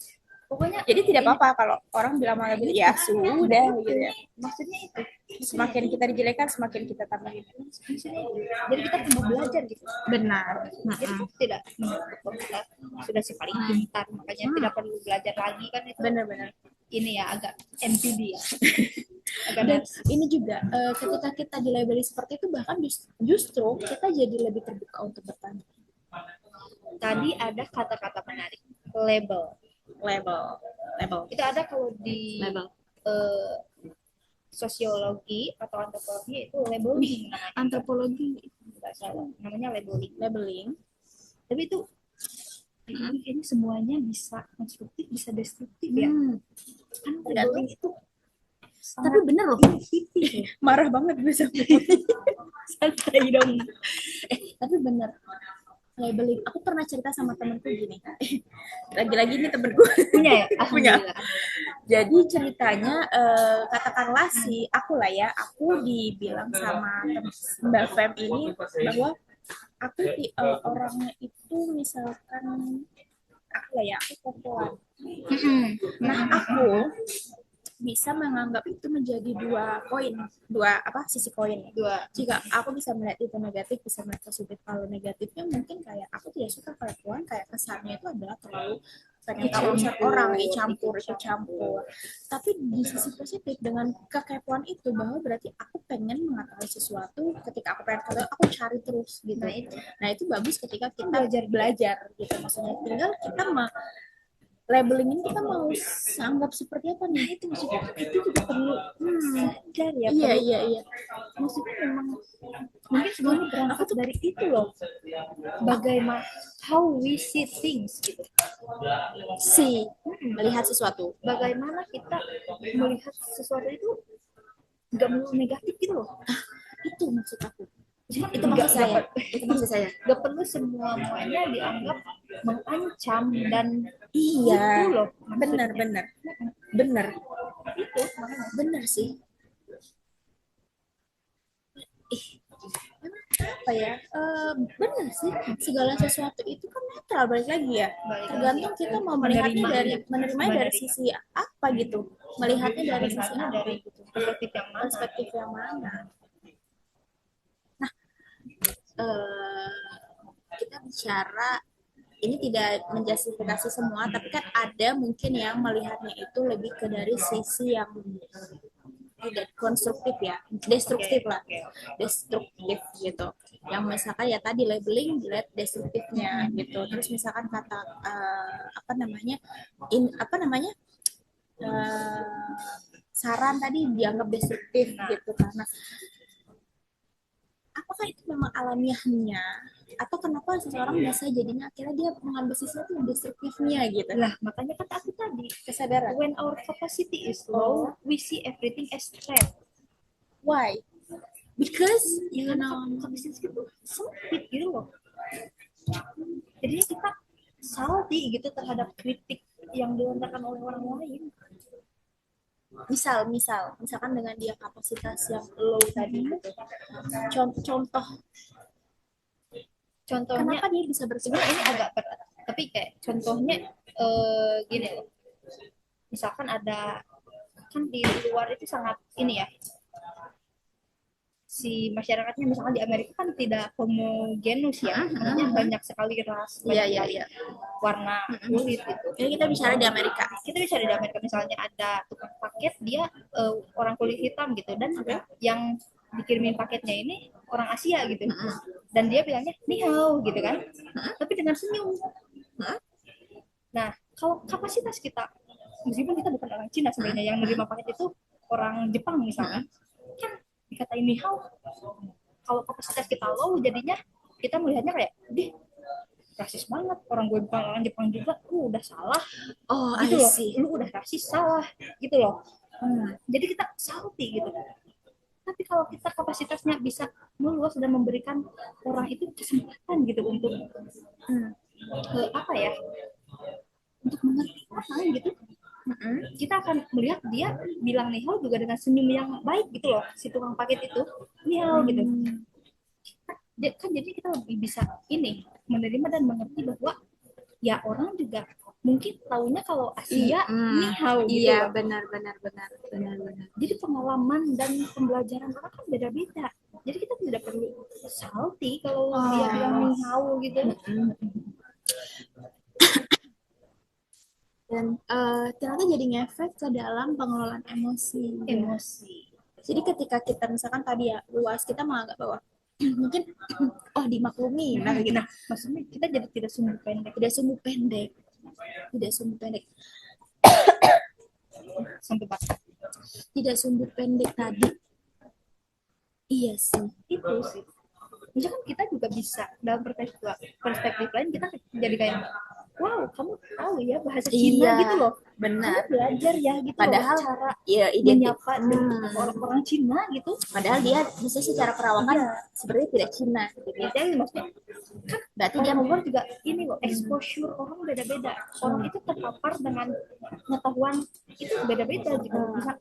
pokoknya Jadi tidak apa-apa kalau orang bilang malah gitu, ya sudah gitu ya. maksudnya itu. Semakin kita dijelekan, semakin kita tambahin. Maksudnya itu. Jadi kita tambah belajar gitu. Benar. Jadi tidak menutup bahwa kita sudah si paling pintar, makanya tidak perlu belajar lagi kan itu. Benar-benar. Ini ya agak NPD ya. Agak Dan ini juga ketika kita dilabeli seperti itu, bahkan justru kita jadi lebih terbuka untuk bertanya. Tadi ada kata-kata menarik, label. Label. Itu ada kalau di Label. sosiologi atau antropologi itu labeling namanya. Antropologi. Nggak salah, namanya labeling. Tapi itu ini semuanya bisa konstruktif, bisa destruktif ya. Kan labeling itu Tapi bener loh. Marah banget gue sama santai dong. Tapi bener. Labeling. Aku pernah cerita sama temenku gini. Lagi-lagi ini temenku. Punya ya? Punya. Alhamdulillah. Jadi ceritanya katakanlah aku dibilang sama Mbak Fem ini bahwa aku orangnya itu misalkan aku perempuan. Nah aku bisa menganggap itu menjadi sisi koin. Jika aku bisa melihat itu negatif, bisa melihat positif. Kalau negatifnya mungkin kayak aku tidak suka perempuan, kayak kesannya itu adalah terlalu pengen tahu urusan orang, ikut campur. Tapi di sisi positif dengan kekepoan itu, bahwa berarti aku pengen mengetahui sesuatu. Ketika aku pengen tahu, aku cari terus gitu. Nah itu bagus ketika kita belajar gitu. Maksudnya tinggal kita labeling ini kita mau anggap seperti apa nih? Itu maksudnya itu juga perlu Sadar ya. Iya. Maksudnya memang mungkin semuanya berangkat dari itu loh. Bagaimana how we see things gitu. Melihat sesuatu. Bagaimana kita melihat sesuatu itu nggak melulu negatif gitu loh. Itu maksud aku. Itu maksud saya. Gak perlu semuanya dianggap mengancam dan iya. Itu loh. Benar. Itu benar sih. Apa ya? Benar sih. Segala sesuatu itu kan netral, balik lagi ya. Tergantung kita mau melihatnya menerimanya dari sisi apa gitu. Melihatnya dari sisi apa gitu. Perspektif yang mana. Nah, kita bicara ini tidak menjustifikasi semua, tapi kan ada mungkin yang melihatnya itu lebih ke dari sisi yang tidak konstruktif ya, destruktif gitu. Yang misalkan ya tadi labeling dilihat destruktifnya gitu. Terus misalkan kata saran tadi dianggap destruktif gitu, karena apakah itu memang alamiahnya atau kenapa seseorang bisa jadinya akhirnya dia mengambil sesuatu yang destruktifnya gitu. Lah makanya kata aku tadi, kesadaran. When our capacity is low, we see everything as threat. Why? because ya karena kapasitas kita sempit gitu loh. Jadi kita salty gitu terhadap kritik yang dilontarkan oleh orang lain. misalkan dengan dia kapasitas yang low tadi gitu. Contoh Contohnya kenapa dia bisa bersuara sebenarnya ini agak berat, tapi kayak contohnya gini loh. Misalkan ada kan di luar itu sangat ini ya, si masyarakatnya misalkan di Amerika kan tidak homogenus ya, artinya banyak sekali ras, banyak warna kulit gitu. Jadi kita bicara di Amerika. Kita bicara di Amerika, misalnya ada tukang paket dia orang kulit hitam gitu, dan yang dikirimin paketnya ini orang Asia gitu, dan dia bilangnya ni hao gitu kan, tapi dengan senyum. Nah, kalau kapasitas kita, meskipun kita bukan orang Cina sebenarnya, yang menerima paket itu orang Jepang misalnya, kan dikatain ni hao. Kalau kapasitas kita low, jadinya kita melihatnya kayak, deh, rasis banget, orang gue bukan orang Jepang juga, udah salah. Gitu loh, lu udah rasis, salah gitu loh. Jadi kita salty gitu. Tapi kalau kita kapasitasnya bisa meluas dan memberikan orang itu kesempatan gitu untuk apa ya, untuk mengerti orang gitu, kita akan melihat dia bilang nihal juga dengan senyum yang baik gitu loh, si tukang paket itu nihal gitu. Kan jadi kita lebih bisa ini menerima dan mengerti bahwa ya orang juga mungkin taunya kalau Asia nihal gitu. Iya, benar. Jadi pengalaman dan pembelajaran orang kan beda-beda. Jadi kita tidak perlu salty kalau dia bilang nihal gitu. Dan ternyata jadi ngefek ke dalam pengelolaan emosi. Jadi ketika kita misalkan tadi ya luas, kita menganggap bahwa mungkin dimaklumi, gitu. Maksudnya kita jadi tidak sumbu pendek. Sampai batas. Tidak sumbu pendek tadi. Iya sih. Itu sih. Misalkan kita juga bisa dalam perspektif lain, kita jadi kayak, wow, kamu tahu ya bahasa Cina gitu loh. Benar. Kamu belajar ya gitu. Padahal loh, cara menyapa orang-orang Cina gitu. Padahal dia bisa secara perawakan sebenarnya tidak Cina. Gitu. Jadi maksudnya kan berarti dia luar juga ini loh, exposure orang beda-beda. Orang itu terpapar dengan pengetahuan itu beda-beda gitu.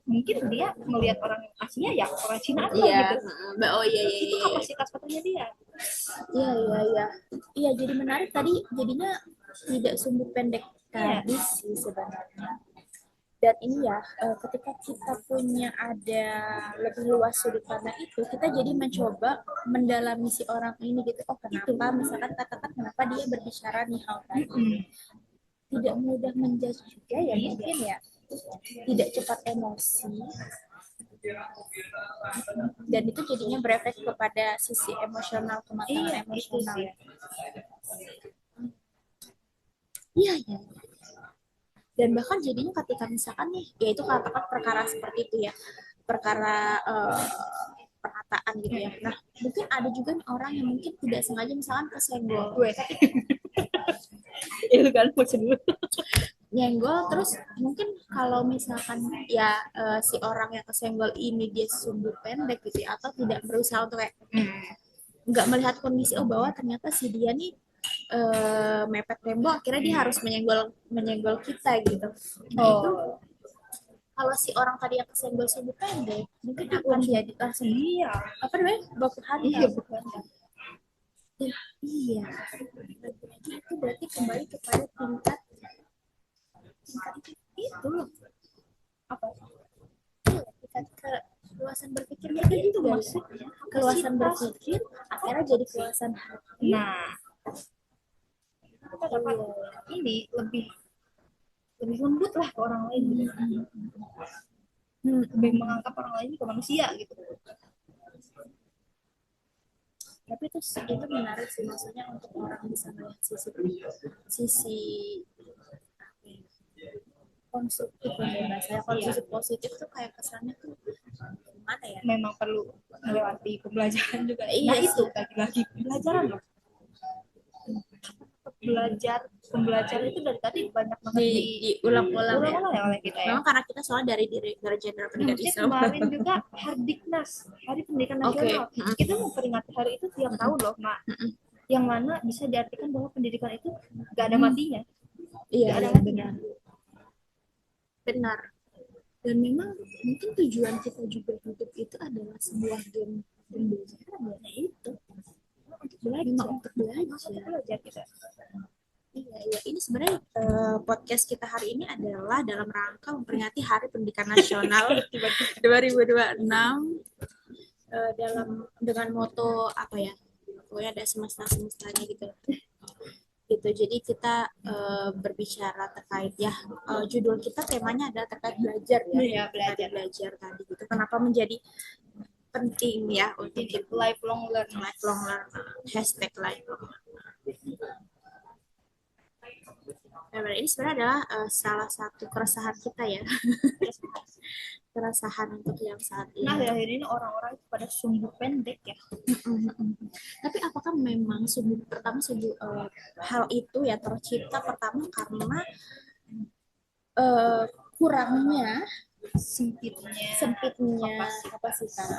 Mungkin dia melihat orang Asia ya orang Cina aja gitu. Itu kapasitas katanya dia. Iya, jadi menarik tadi, jadinya tidak sumbu pendek tadi sih sebenarnya. Dan ini ya, ketika kita punya ada lebih luas sudut pandang itu, kita jadi mencoba mendalami si orang ini gitu. Oh kenapa, misalkan katakan kenapa dia berbicara nih hal tadi. Tidak mudah menjudge juga ya mungkin ya. Tidak cepat emosi. Dan itu jadinya berefek kepada sisi emosional, kematangan emosional. Iya. Dan bahkan jadinya ketika misalkan nih, ya itu katakan perkara seperti itu ya, perkara perkataan gitu ya. Nah, mungkin ada juga nih orang yang mungkin tidak sengaja misalkan kesenggol. Itu kan maksudnya. Nyenggol, terus mungkin kalau misalkan ya si orang yang kesenggol ini dia sumbu pendek gitu ya, atau tidak berusaha untuk kayak nggak melihat kondisi bahwa ternyata si dia nih mepet tembok, akhirnya dia harus menyenggol kita gitu. Nah itu kalau si orang tadi yang kesenggol sumbu pendek mungkin akan jadi langsung apa namanya baku hantam. Itu berarti kembali kepada tingkat itu apa? Tingkat keluasan berpikirnya itu maksudnya. Keluasan berpikir akhirnya jadi keluasan hati. Nah, kita dapat ini lebih lembut lah ke orang lain gitu. Lebih menganggap orang lain ke manusia gitu. Tapi itu menarik sih, maksudnya untuk orang bisa melihat sisi konstruktif ya bahasanya. Konstruktif positif tuh kayak kesannya tuh gimana ya? Memang perlu melewati pembelajaran juga. Nah itu lagi-lagi pembelajaran loh. pembelajar itu dari tadi banyak banget diulang-ulang ya. ya oleh kita ya. Memang karena kita soalnya dari Direktur Jenderal Pendidikan Maksudnya Islam. kemarin juga Hardiknas, Hari Pendidikan Nasional. Kita memperingati hari itu tiap tahun loh, Mak. Yang mana bisa diartikan bahwa pendidikan itu gak ada matinya. Iya, Gak ada matinya. Benar. Dan memang mungkin tujuan kita juga hidup itu adalah sebuah game pembelajaran ya itu untuk belajar, belajar kita. Iya, ini sebenarnya podcast kita hari ini adalah dalam rangka memperingati Hari Pendidikan Nasional 2026 dengan moto apa ya? Pokoknya ada semestanya gitu. Jadi kita berbicara terkait ya judul kita temanya adalah terkait belajar ya. Iya, belajar tadi gitu. Kenapa menjadi penting ya untuk lifelong learning. Hashtag lifelong. Ini sebenarnya adalah salah satu keresahan kita ya. Keresahan untuk yang saat ini. Nah, akhir ini orang-orang itu pada sumbu pendek ya. Tapi apakah memang hal itu ya tercipta pertama karena kurangnya sempitnya kapasitas.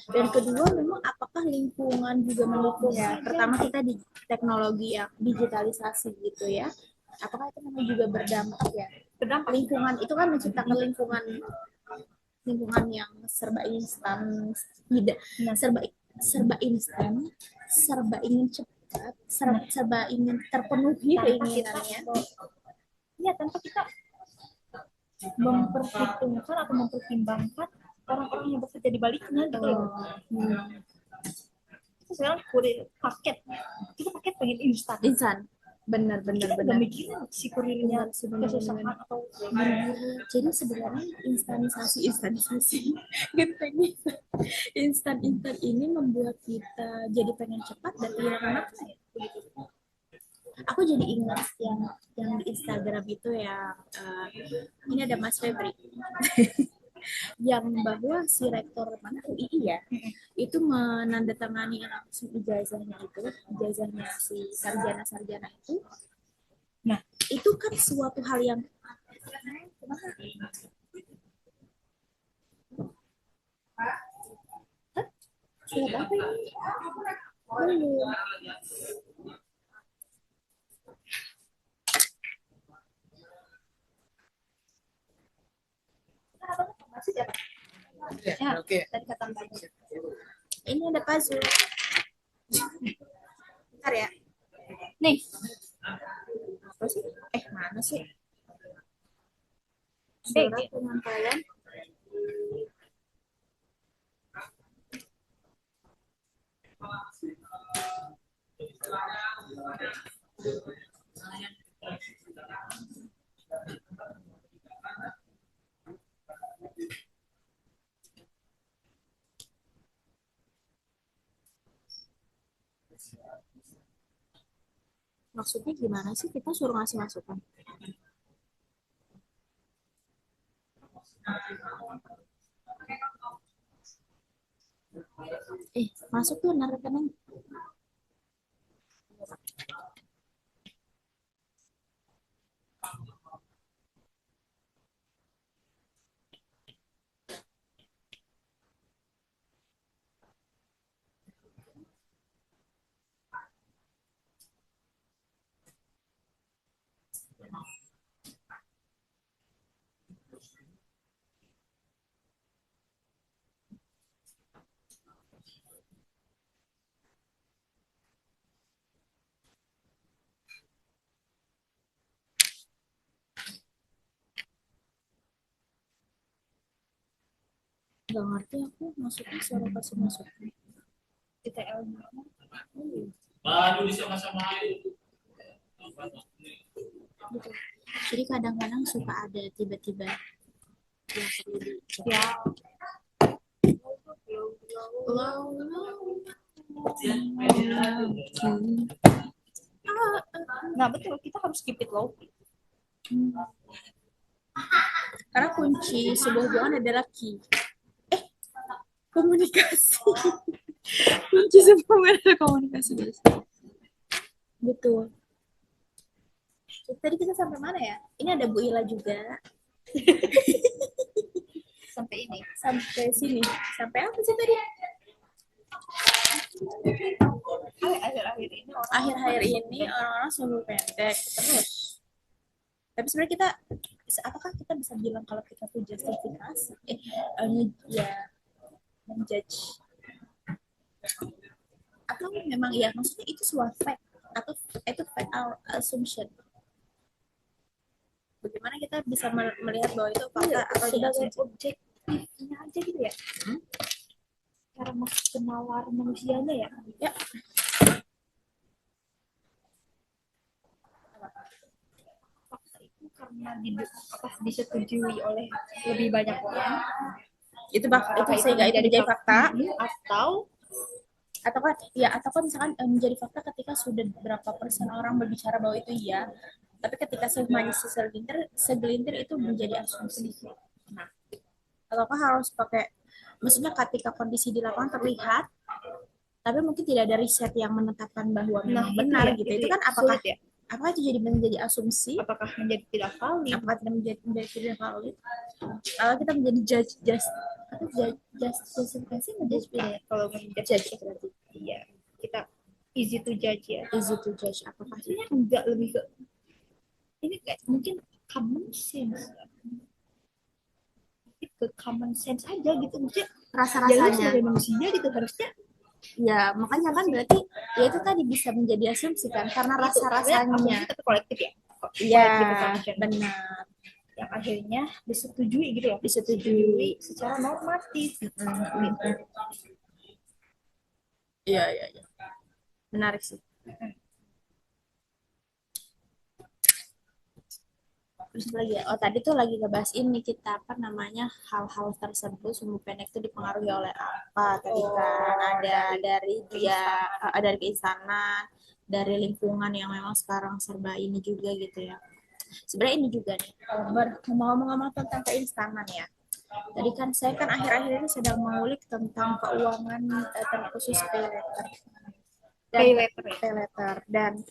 Dan kedua memang apakah lingkungan juga mendukung ya. Pertama kita di teknologi ya, digitalisasi gitu ya. Apakah itu memang juga berdampak ya? Berdampak lingkungan itu kan menciptakan lingkungan yang serba instan, tidak serba instan, serba ingin cepat, serba ingin terpenuhi keinginannya. Ya, tanpa kita memperhitungkan atau mempertimbangkan orang-orang yang bekerja di baliknya gitu loh. Itu sekarang kurir paket, kita paket pengen instan. Benar. Gak mikirin si kurirnya kesusahan atau jadi sebenarnya instanisasi instan ini membuat kita jadi pengen cepat dan tidak memaksa ya. Aku jadi ingat yang di Instagram itu ya ini ada Mas Febri yang bahwa si rektor mana UII ya itu menandatangani langsung ijazahnya si sarjana itu. Nah itu kan suatu hal yang surat apa ini belum. ya, okay. Tadi kata Mbak. Ini ada puzzle. Bentar ya. Nih. Apa sih? Mana sih? Surat penyampaian. Maksudnya gimana sih kita suruh ngasih masukan? Masuk tuh rekening. Gak ngerti aku masuknya suara kasih masuk ITL baru sama-sama itu gitu. Jadi kadang-kadang suka ada tiba-tiba yang perlu ya nah betul kita harus keep it low karena kunci sebuah hubungan adalah key komunikasi. Kunci semua adalah komunikasi guys. Betul. Tadi kita sampai mana ya? Ini ada Bu Ila juga. Sampai ini. Sampai sini. Sampai apa sih tadi? Akhir-akhir ini orang-orang sumbu pendek terus. Tapi sebenarnya kita, apakah kita bisa bilang kalau kita tuh justifikasi? Ya, menjudge. Atau memang ya, maksudnya itu sebuah fact atau itu fact our assumption. Bagaimana kita bisa melihat bahwa itu fakta atau sebagai objektifnya aja gitu ya? Cara masuk ke nalar manusianya ya? Ya. Fakta itu karena disetujui oleh lebih banyak orang. Itu sehingga itu menjadi fakta atau kan misalkan menjadi fakta ketika sudah berapa persen orang berbicara bahwa itu iya, tapi ketika semuanya segelintir itu menjadi asumsi. Nah, ataukah harus pakai, maksudnya ketika kondisi di lapangan terlihat tapi mungkin tidak ada riset yang menetapkan bahwa memang benar gitu, itu kan apakah itu jadi menjadi asumsi, apakah menjadi tidak valid, apakah tidak menjadi tidak valid, kalau kita menjadi justifikasi ya, kalau menjudge berarti ya kita easy to judge ya, apakah maksudnya enggak lebih ke ini kayak mungkin common sense aja gitu, maksudnya rasa-rasanya sebagai manusia gitu harusnya ya, makanya kan berarti ya itu tadi bisa menjadi asumsi kan karena rasa-rasanya tapi kolektif ya. Iya, benar. Yang akhirnya disetujui gitu ya, secara normatif gitu. Iya. Menarik sih. Terus lagi ya, tadi tuh lagi ngebahas ini kita apa namanya, hal-hal tersebut sumbu pendek itu dipengaruhi oleh apa tadi kan, ada dari dia, ada dari keinstanan, dari lingkungan yang memang sekarang serba ini juga gitu ya. Sebenarnya ini juga nih, ngomong-ngomong tentang keinstanan ya. Tadi kan saya kan akhir-akhir ini sedang mengulik tentang keuangan terkhusus pay letter dan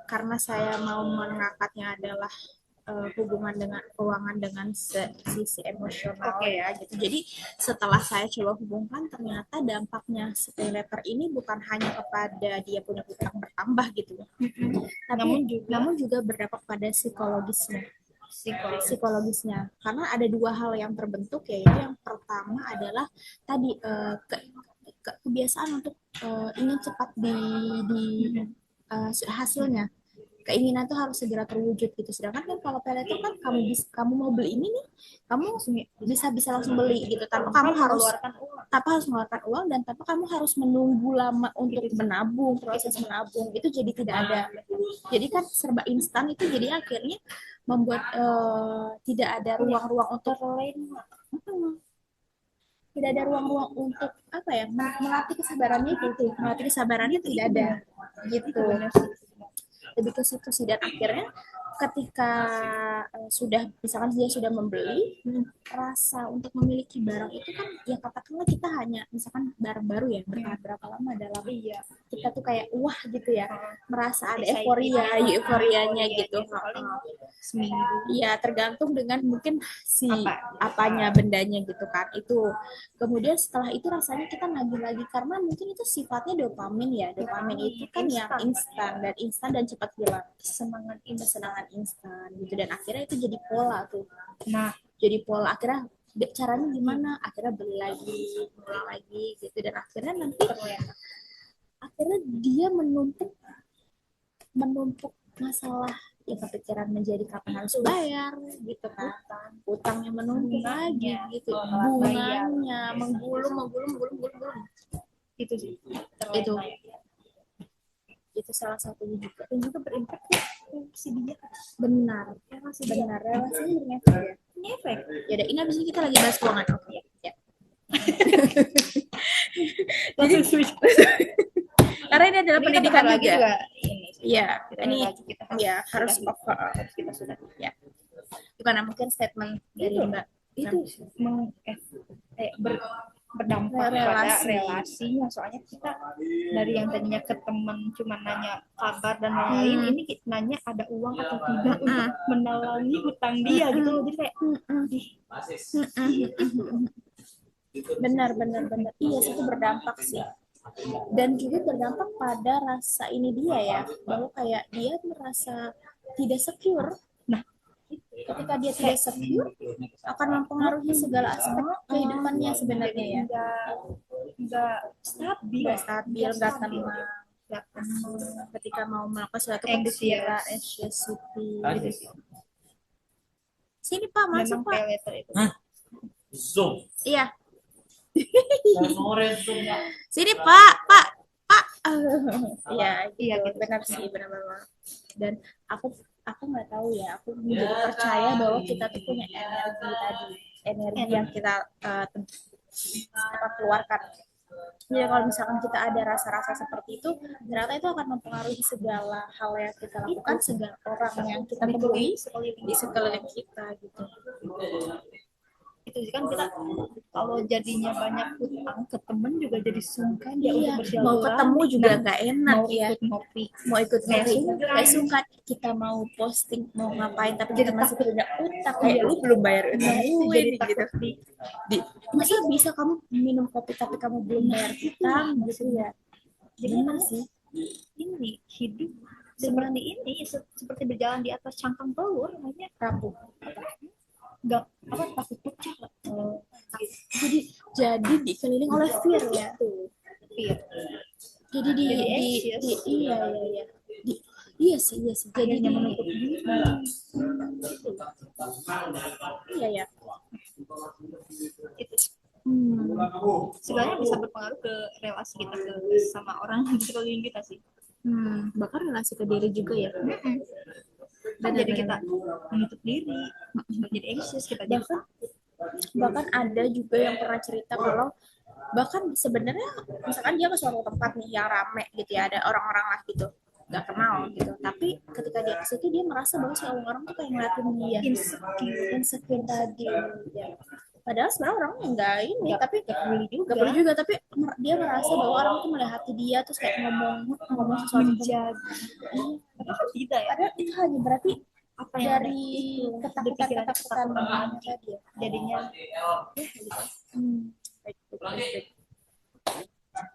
karena saya mau mengangkatnya adalah hubungan dengan keuangan dengan sisi emosional ya gitu. Jadi setelah saya coba hubungkan, ternyata dampaknya pay letter ini bukan hanya kepada dia punya utang bertambah gitu, namun juga berdampak pada psikologisnya. Karena ada dua hal yang terbentuk, yaitu yang pertama adalah tadi kebiasaan untuk ingin cepat hasilnya, keinginan tuh harus segera terwujud gitu. Sedangkan kan kalau pay letter kan kamu mau beli ini nih, kamu bisa langsung beli gitu tanpa kamu harus mengeluarkan uang dan tanpa kamu harus menunggu lama untuk menabung, proses menabung itu jadi tidak ada. Jadi kan serba instan, itu jadi akhirnya membuat tidak ada ruang-ruang untuk untuk apa ya, melatih kesabarannya tidak ada gitu. Lebih ke situ sih, dan akhirnya ketika sudah misalkan dia sudah membeli, rasa untuk memiliki barang itu kan ya katakanlah kita hanya misalkan barang baru ya, bertahan berapa lama dalam kita tuh kayak wah gitu ya, merasa ada euforianya gitu seminggu ya, tergantung dengan mungkin si apanya bendanya gitu kan. Itu kemudian setelah itu rasanya kita nagih lagi karena mungkin itu sifatnya dopamin itu kan yang instan dan cepat hilang, kesenangan instan gitu, dan akhirnya itu jadi pola tuh. Akhirnya caranya gimana, akhirnya beli lagi gitu, dan akhirnya nanti akhirnya dia menumpuk masalah ya, kepikiran menjadi kapan harus bayar gitu kan, utangnya menumpuk lagi gitu, bunganya menggulung itu sih, itu salah satunya juga, dan juga berimpact ya subsidinya. Benar relasinya berefek ya. Ini abis ini kita lagi bahas keuangan. Ya. Jadi karena ini adalah pendidikan juga. Iya, ini ya harus kita sudah ya. Gimana mungkin statement dari Mbak itu berdampak pada relasi. relasinya. Soalnya kita dari yang tadinya ke teman cuma nanya kabar dan lain-lain, ini kita nanya ada uang atau tidak untuk menalangi hutang dia gitu loh. Jadi kayak ih, Benar. Iya sih, itu berdampak sih. Dan juga berdampak pada rasa ini dia ya, bahwa kayak dia merasa tidak secure. Nah, ketika dia tidak secure akan mempengaruhi segala aspek kehidupannya sebenarnya ya. nggak stabil, Nggak tenang. Ketika mau melakukan suatu kepikiran, anxiety. Sini Pak, masuk memang Pak. pay letter itu. Zoom. Iya. Sore Zoom ya. Sini Pak. Iya, Iya, gitu. gitu. Benar sih, benar. Dan aku nggak tahu ya, aku menjadi percaya bahwa kita tuh punya energi yang kita keluarkan. Jadi kalau misalkan kita ada rasa-rasa seperti itu, ternyata itu akan mempengaruhi segala hal yang kita lakukan, segala orang yang kita temui di sekeliling kita gitu. Itu kan kita kalau jadinya banyak utang ke temen juga jadi sungkan ya Iya, untuk bersilaturahmi. mau ketemu juga nggak enak mau ya. ikut ngopi Mau ikut Kayak ngopi sungkan. kayak suka, kita mau posting mau ngapain tapi Jadi kita masih takut. punya utang, kayak Iya. lu belum bayar utang Nah, itu gue jadi nih, takut gitu. Masa bisa kamu minum kopi tapi kamu belum bayar utang gitu ya. Jadi Benar sih. ini hidup seperti ini seperti berjalan di atas cangkang telur, namanya Rapuh. nggak apa takut pecah. Jadi dikeliling oleh fear ya. Fear. Jadi iya. Iya sih. Jadi Akhirnya menutup diri. Iya ya. Itu sebenarnya bisa berpengaruh ke relasi kita sama orang di sekeliling kita sih. Bahkan relasi ke diri juga ya. Kan jadi kita menutup diri, jadi anxious kita. Bahkan ada juga yang pernah cerita kalau bahkan sebenarnya misalkan dia ke suatu tempat nih yang rame gitu ya, ada orang-orang lah gitu nggak kenal gitu, tapi ketika dia ke situ dia merasa bahwa si orang tuh kayak ngeliatin dia, insecure tadi ya. Padahal sebenarnya orangnya enggak ini, tapi nggak perlu juga, tapi dia merasa bahwa orang tuh melihati dia terus kayak ngomong sesuatu menjaga. Tidak ya, padahal itu hanya berarti apa yang dari ketakutan tadi ya. Jadinya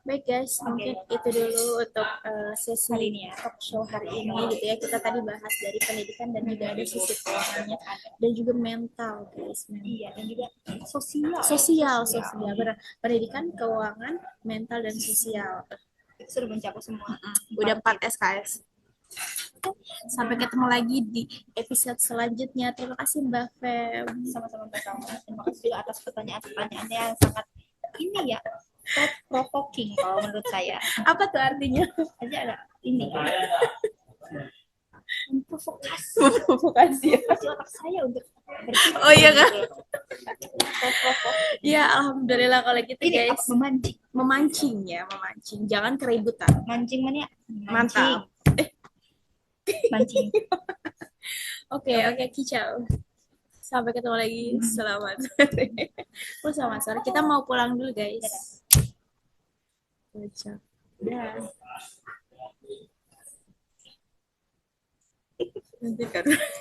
Baik guys, mungkin itu dulu untuk sesi hari ini ya, talk show hari ini gitu ya. Kita tadi bahas dari pendidikan dan juga ada sisi keuangannya dan juga mental guys. Iya, dan juga Sosial, benar. Pendidikan, keuangan, mental dan sosial. Sudah mencakup semua. Udah 4 SKS. Sampai ketemu lagi di episode selanjutnya. Terima kasih Mbak Fem. Sama-sama Mbak Salma. Terima kasih juga atas pertanyaan-pertanyaannya yang sangat ini ya, thought provoking kalau menurut saya. Apa tuh artinya? Aja ada ini. Memprovokasi ya. otak saya untuk berpikir. Oh iya kan? Ya alhamdulillah kalau gitu ini guys. Memancing. Jangan keributan. Mancing mana? Mantap. Mancing. Oke, kicau. Sampai ketemu lagi. Selamat sore. Kita mau pulang dulu guys. Dah. Nanti kan.